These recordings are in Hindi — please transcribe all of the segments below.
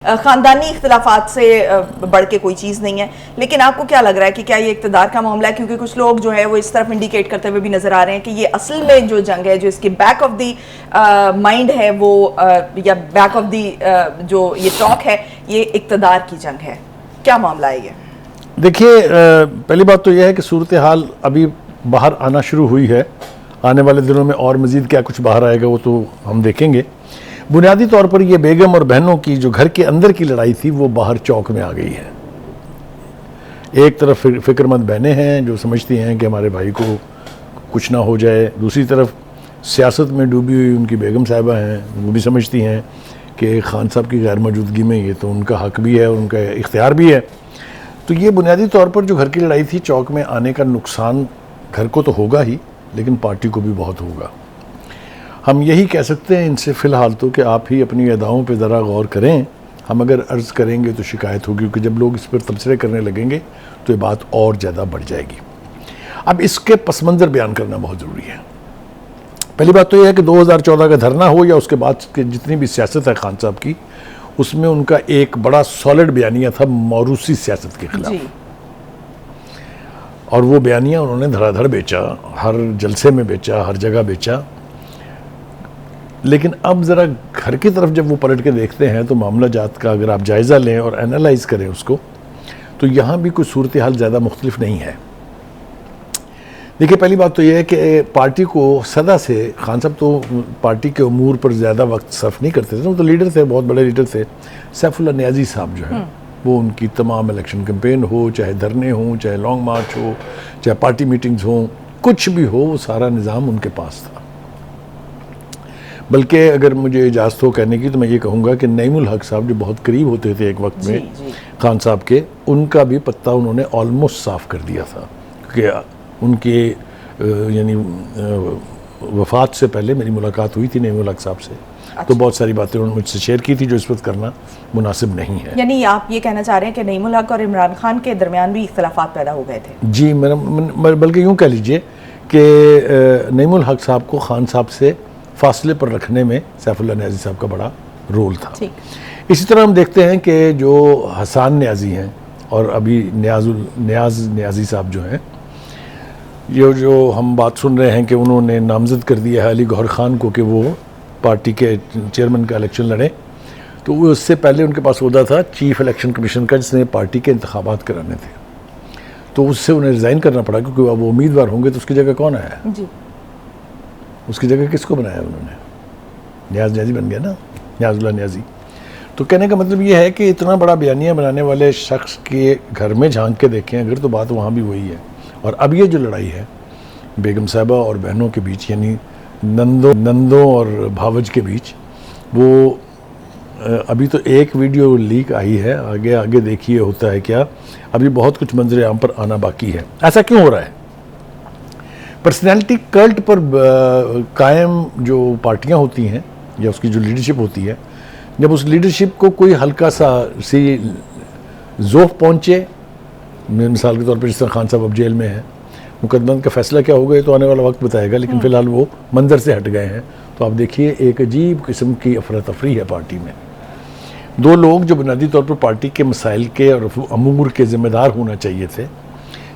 खानदानी इख्तिलाफात से बढ़ के कोई चीज़ नहीं है। लेकिन आपको क्या लग रहा है कि क्या ये इक़्तिदार का मामला है? क्योंकि कुछ लोग जो है वो इस तरफ इंडिकेट करते हुए भी नज़र आ रहे हैं कि ये असल में जो जंग है, जो इसकी बैक ऑफ दी माइंड है वो या बैक ऑफ दी जो ये टॉक है, ये इक़्तिदार की जंग है। क्या मामला है ये? देखिए, पहली बात तो यह है कि सूरत हाल अभी बाहर आना शुरू हुई है। आने वाले दिनों में और मज़ीद क्या कुछ बाहर आएगा वो तो हम देखेंगे। बुनियादी तौर पर ये बेगम और बहनों की जो घर के अंदर की लड़ाई थी वो बाहर चौक में आ गई है। एक तरफ फिक्रमंद बहनें हैं जो समझती हैं कि हमारे भाई को कुछ ना हो जाए, दूसरी तरफ सियासत में डूबी हुई उनकी बेगम साहिबा हैं, वो भी समझती हैं कि खान साहब की गैर मौजूदगी में ये तो उनका हक भी है और उनका इख्तियार भी है। तो ये बुनियादी तौर पर जो घर की लड़ाई थी, चौक में आने का नुकसान घर को तो होगा ही, लेकिन पार्टी को भी बहुत होगा। हम यही कह सकते हैं इनसे फ़िलहाल तो कि आप ही अपनी अदाओं पे ज़रा गौर करें। हम अगर अर्ज़ करेंगे तो शिकायत होगी, क्योंकि जब लोग इस पर तबसरे करने लगेंगे तो ये बात और ज़्यादा बढ़ जाएगी। अब इसके पस मंज़र बयान करना बहुत ज़रूरी है। पहली बात तो यह है कि 2014 का धरना हो या उसके बाद की जितनी भी सियासत है खान साहब की, उसमें उनका एक बड़ा सॉलिड बयानिया था मौरूसी सियासत के खिलाफ, और वो बयानिया उन्होंने धड़ाधड़ बेचा, हर जलसे में बेचा, हर जगह बेचा। लेकिन अब ज़रा घर की तरफ जब वो पलट के देखते हैं तो मामला जात का अगर आप जायज़ा लें और एनालाइज करें उसको, तो यहाँ भी कोई सूरत हाल ज़्यादा मुख्तलिफ नहीं है। देखिए, पहली बात तो यह है कि पार्टी को सदा से खान साहब तो पार्टी के अमूर पर ज़्यादा वक्त सर्फ नहीं करते थे। वो तो लीडर थे, बहुत बड़े लीडर थे। सैफुल्लाह नियाज़ी साहब जो है वो उनकी तमाम इलेक्शन कैंपेन हो, चाहे धरने हों, चाहे लॉन्ग मार्च हो, चाहे पार्टी मीटिंग्स हों, कुछ भी हो, वो सारा निज़ाम उनके पास था। बल्कि अगर मुझे इजाज़त हो कहने की तो मैं ये कहूँगा कि नईमुल हक साहब जो बहुत करीब होते थे एक वक्त में खान साहब के, उनका भी पत्ता उन्होंने ऑलमोस्ट साफ़ कर दिया था। क्योंकि उनके यानी वफ़ात से पहले मेरी मुलाकात हुई थी नईमुल हक साहब से। अच्छा। तो बहुत सारी बातें उन्होंने मुझसे शेयर की थी जो इस वक्त करना मुनासिब नहीं है। यानी आप ये कहना चाह रहे हैं कि नईमुल हक और इमरान खान के दरमियान भी इख्तिलाफात पैदा हो गए थे? जी, बल्कि यूँ कह लीजिए कि नईमुल हक साहब को खान साहब से फासले पर रखने में सैफुल्लाह नियाज़ी साहब का बड़ा रोल था। इसी तरह हम देखते हैं कि जो हसन नियाज़ी हैं और अभी नियाज़ नियाज़ी साहब जो हैं, ये जो हम बात सुन रहे हैं कि उन्होंने नामज़द कर दिया है अली गौहर ख़ान को कि वो पार्टी के चेयरमैन का इलेक्शन लड़ें, तो वो उससे पहले उनके पास ओहदा था चीफ इलेक्शन कमीशन का, जिसने पार्टी के इंतखाबात कराने थे। तो उससे उन्हें रिज़ाइन करना पड़ा, क्योंकि अब वो उम्मीदवार होंगे तो उसकी जगह कौन आया जी? उसकी जगह किसको बनाया उन्होंने? नियाज़ नियाज़ी बन गया ना, नियाज़ुल्लाह नियाज़ी। तो कहने का मतलब ये है कि इतना बड़ा बयानिया बनाने वाले शख्स के घर में झांक के देखें अगर, तो बात वहाँ भी वही है। और अब ये जो लड़ाई है बेगम साहिबा और बहनों के बीच, यानी नंदों और भावज के बीच, वो अभी तो एक वीडियो लीक आई है, आगे आगे देखिए होता है क्या। अभी बहुत कुछ मंजर आम पर आना बाकी है। ऐसा क्यों हो रहा है? पर्सनैलिटी कल्ट पर कायम जो पार्टियां होती हैं या उसकी जो लीडरशिप होती है, जब उस लीडरशिप को कोई हल्का सा सी ज़ोफ़ पहुँचे, मिसाल के तौर पर जिस तरह खान साहब अब जेल में हैं, मुकदमा का फैसला क्या होगा ये तो आने वाला वक्त बताएगा, लेकिन फ़िलहाल वो मंजर से हट गए हैं। तो आप देखिए एक अजीब किस्म की अफरा तफरी है पार्टी में। दो लोग जो बुनियादी तौर पर पार्टी के मसाइल के और अमूर के ज़िम्मेदार होना चाहिए थे,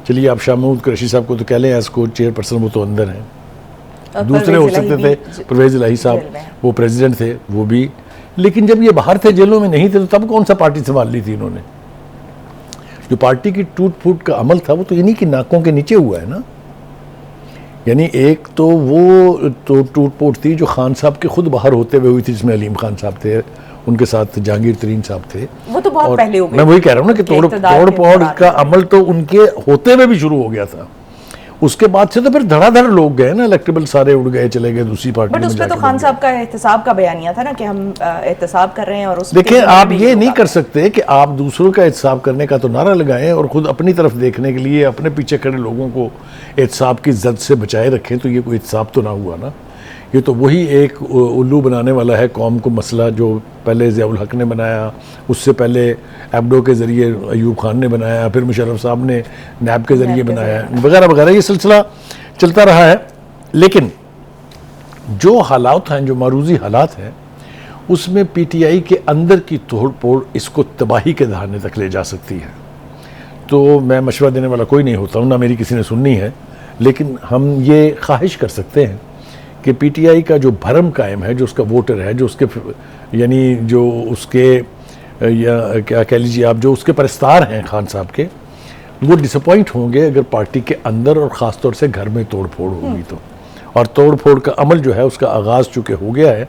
चलिए आप शाह महमूद कुरैशी साहब को तो कह लें एज को चेयरपर्सन, वो तो अंदर हैं। दूसरे हो सकते थे परवेज़ इलाही साहब, वो प्रेसिडेंट थे, वो भी। लेकिन जब ये बाहर थे, जेलों में नहीं थे, तो तब कौन सा पार्टी संभाल ली थी इन्होंने? जो पार्टी की टूट फूट का अमल था वो तो इन्हीं की नाकों के नीचे हुआ है ना। यानी एक तो वो तो टूट फूट थी जो खान साहब के खुद बाहर होते हुए हुई थी, जिसमें अलीम खान साहब थे, उनके साथ जहांगीर तरीन साहब थे। वो तो बहुत पहले हो गए। मैं वही कह रहा हूँ ना कि तोड़ फोड़ का अमल तो उनके होते हुए भी शुरू हो गया था। उसके बाद से तो फिर धड़ाधड़ लोग गए ना, इलेक्टेबल सारे उड़ गए, चले गए दूसरी पार्टी में। बट उसमें तो खान साहब का एहतसाब का बयानिया था ना कि हम एहतसाब कर रहे हैं। और उस देखिए, आप ये नहीं कर सकते कि आप दूसरों का एहतसाब करने का तो नारा लगाएं और खुद अपनी तरफ देखने के लिए अपने पीछे खड़े लोगों को एहतसाब की जद से बचाए रखें। तो ये कोई एहतसाब तो ना हुआ ना। ये तो वही एक उल्लू बनाने वाला है कौम को मसला, जो पहले ज़ियाउल हक ने बनाया, उससे पहले एबडो के ज़रिए अयूब खान ने बनाया, फिर मुशर्रफ साहब ने नैब के ज़रिए बनाया, वगैरह वगैरह। ये सिलसिला चलता रहा है। लेकिन जो हालात हैं, जो मारूजी हालात हैं, उसमें पीटीआई के अंदर की तोड़ फोड़ इसको तबाही के दहाने तक ले जा सकती है। तो मैं मशवरा देने वाला कोई नहीं होता हूँ, ना मेरी किसी ने सुननी है, लेकिन हम ये ख्वाहिश कर सकते हैं कि पीटीआई का जो भरम कायम है, जो उसका वोटर है, जो उसके यानी जो उसके या क्या कह लीजिए आप, जो उसके परस्तार हैं खान साहब के, वो डिसअपॉइंट होंगे अगर पार्टी के अंदर और ख़ास तौर से घर में तोड़ फोड़ होगी तो। और तोड़ फोड़ का अमल जो है उसका आगाज़ चूँकि हो गया है,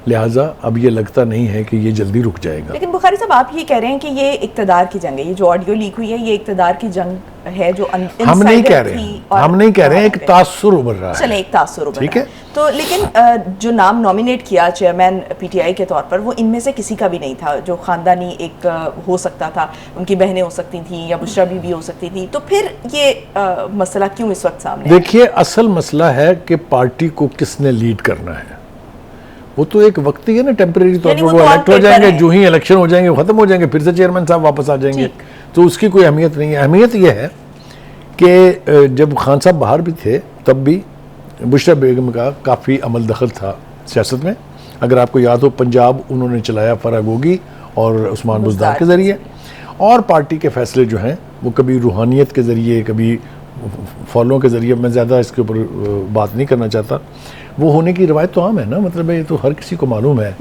लिहाजा अब ये लगता नहीं है कि ये जल्दी रुक जाएगा। लेकिन बुखारी साहब आप ये कह रहे हैं कि ये इक़्तिदार की जंग है, ये जो ऑडियो लीक हुई है ये इक़्तिदार की जंग है जो हम नहीं कह रहे हैं, हम नहीं कह रहे हैं, एक तासुर उभर रहा है। चले एक तासुर उभर ठीक है तो, लेकिन जो नाम नॉमिनेट किया चेयरमैन पीटीआई के तौर पर, वो इनमें से किसी का भी नहीं था जो खानदानी एक हो सकता था, उनकी बहनें हो सकती थी या बुशरा बीबी हो सकती थी। तो फिर ये मसला क्यों इस वक्त सामने? देखिए, असल मसला है कि पार्टी को किसने लीड करना है। वो तो एक वक्त ही है ना, टेम्परेरी तौर पर वो इलेक्ट हो जाएंगे, जो ही इलेक्शन हो जाएंगे खत्म हो जाएंगे, फिर से चेयरमैन साहब वापस आ जाएंगे, तो उसकी कोई अहमियत नहीं है। अहमियत यह है कि जब खान साहब बाहर भी थे तब भी बुशरा बेगम का काफ़ी अमल दखल था सियासत में। अगर आपको याद हो, पंजाब उन्होंने चलाया फरागोगी और उस्मान बुज़दार के ज़रिए, और पार्टी के फैसले जो हैं वो कभी रूहानियत के ज़रिए, कभी फॉलों के ज़रिए, मैं ज़्यादा इसके ऊपर बात नहीं करना चाहता, वो होने की रवायत तो आम है ना, मतलब ये तो हर किसी को मालूम है।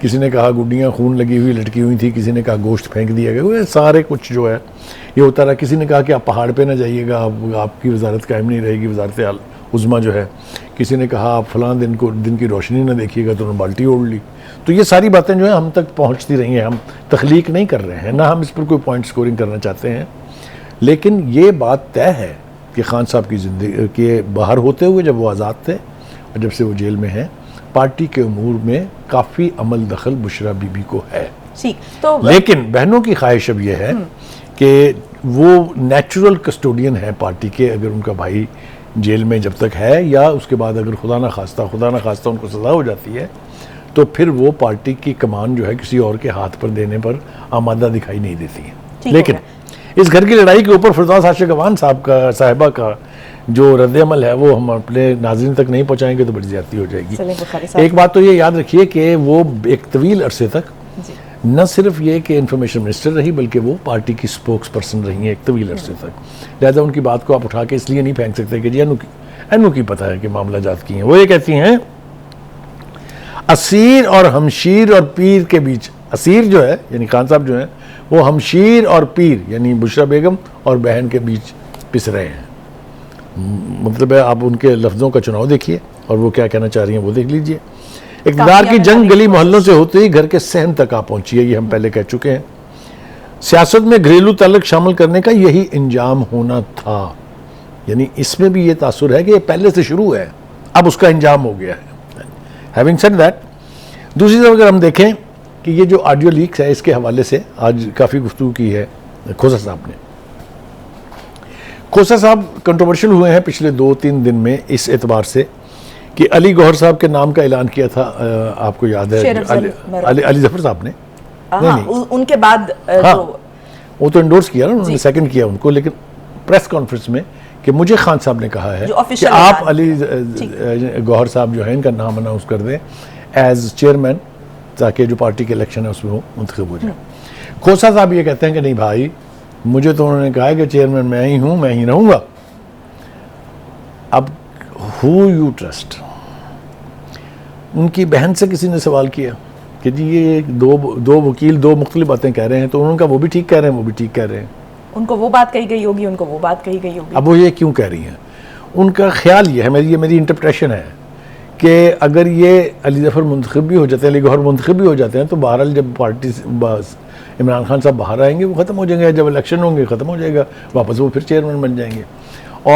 किसी ने कहा गुड्डियाँ खून लगी हुई लटकी हुई थी, किसी ने कहा गोश्त फेंक दिया गया, वो सारे कुछ जो है ये होता रहा। किसी ने कहा कि आप पहाड़ पे ना जाइएगा, आपकी वजारत कायम नहीं रहेगी, वजारत आल उज़्मा जो है। किसी ने कहा आप फलां दिन की रोशनी ना देखिएगा, तो उन्होंने बाल्टी ओढ़ ली। तो ये सारी बातें जो है हम तक पहुँचती रही हैं, हम तख्लीक नहीं कर रहे हैं, ना हम इस पर कोई पॉइंट स्कोरिंग करना चाहते हैं। लेकिन ये बात तय है कि खान साहब की ज़िंदगी के बाहर होते हुए जब वो आज़ाद थे और जब से वो जेल में हैं, पार्टी के उमूर में काफ़ी अमल दखल बुशरा बीबी को है। तो लेकिन बहनों की ख्वाहिश अब यह है कि वो नेचुरल कस्टोडियन है पार्टी के, अगर उनका भाई जेल में जब तक है, या उसके बाद अगर खुदा ना खास्ता उनको सज़ा हो जाती है, तो फिर वो पार्टी की कमान जो है किसी और के हाथ पर देने पर आमादा दिखाई नहीं देती है। लेकिन इस घर की लड़ाई के ऊपर फिरदौस आशिक अवान साहिबा का जो रद्द-ए-अमल है वो हम अपने नाज़रीन तक नहीं पहुँचाएंगे तो बड़ी ज़्यादती हो जाएगी। एक बात तो ये याद रखिए कि वो एक तवील अरसे तक न सिर्फ ये कि इंफॉर्मेशन मिनिस्टर रही, बल्कि वो पार्टी की स्पोक्स पर्सन रही हैं एक तवील अरसे तक। लिहाजा उनकी बात को आप उठा के इसलिए नहीं फेंक सकते कि जी एनू की पता है कि मामला जात की हैं। वो ये कहती हैं असीर और हमशीर और पीर के बीच, असीर जो है यानी खान साहब जो हैं, वो हमशीर और पीर यानी बुशरा बेगम और बहन के बीच पिस रहे हैं। मतलब है, आप उनके लफ्ज़ों का चुनाव देखिए और वो क्या कहना चाह रही हैं वो देख लीजिए। इक़्तिदार की जंग गली मोहल्लों से होते ही घर के सहन तक आ पहुंची है, ये हम पहले कह चुके हैं। सियासत में घरेलू ताल्लुक शामिल करने का यही इंजाम होना था, यानी इसमें भी ये तासुर है कि ये पहले से शुरू है, अब उसका इंजाम हो गया है। हैविंग सेड दैट, दूसरी तरफ अगर हम देखें कि ये जो ऑडियो लीक्स है, इसके हवाले से आज काफ़ी गुफ्तगू की है खोसा साहब ने। खोसा साहब कंट्रोवर्शियल हुए हैं पिछले 2-3 दिन में इस एतबार से कि अली गौहर साहब के नाम का ऐलान किया था, आपको याद है, अली जफर साहब ने। नहीं, उनके बाद वो तो इंडोर्स किया ना उन्होंने, सेकंड किया उनको, लेकिन प्रेस कॉन्फ्रेंस में कि मुझे खान साहब ने कहा है कि आप अली गौहर साहब जो है इनका नाम अनाउंस कर दें एज चेयरमैन, ताकि जो पार्टी के इलेक्शन है उसमें वो मुंतखब हो जाए। खोसा साहब ये कहते हैं कि नहीं भाई, मुझे तो उन्होंने कहा है कि चेयरमैन मैं ही हूँ, मैं ही रहूँगा। अब हु यू ट्रस्ट? उनकी बहन से किसी ने सवाल किया कि जी ये दो वकील दो मुख्तलिफ बातें कह रहे हैं, तो उन्होंने कहा वो भी ठीक कह रहे हैं, वो भी ठीक कह रहे हैं। उनको वो बात कही गई होगी, उनको वो बात कही गई होगी। अब वो ये क्यों कह रही हैं? उनका ख्याल ये है, मेरी इंटरप्रेशन है कि अगर ये अली जफर मुंतखब भी हो जाते हैं, अली गौहर मुंतखब भी हो जाते हैं, तो बहरहाल जब पार्टी इमरान खान साहब बाहर आएंगे वो ख़त्म हो जाएंगे, जब इलेक्शन होंगे ख़त्म हो जाएगा, वापस वो फिर चेयरमैन बन जाएंगे।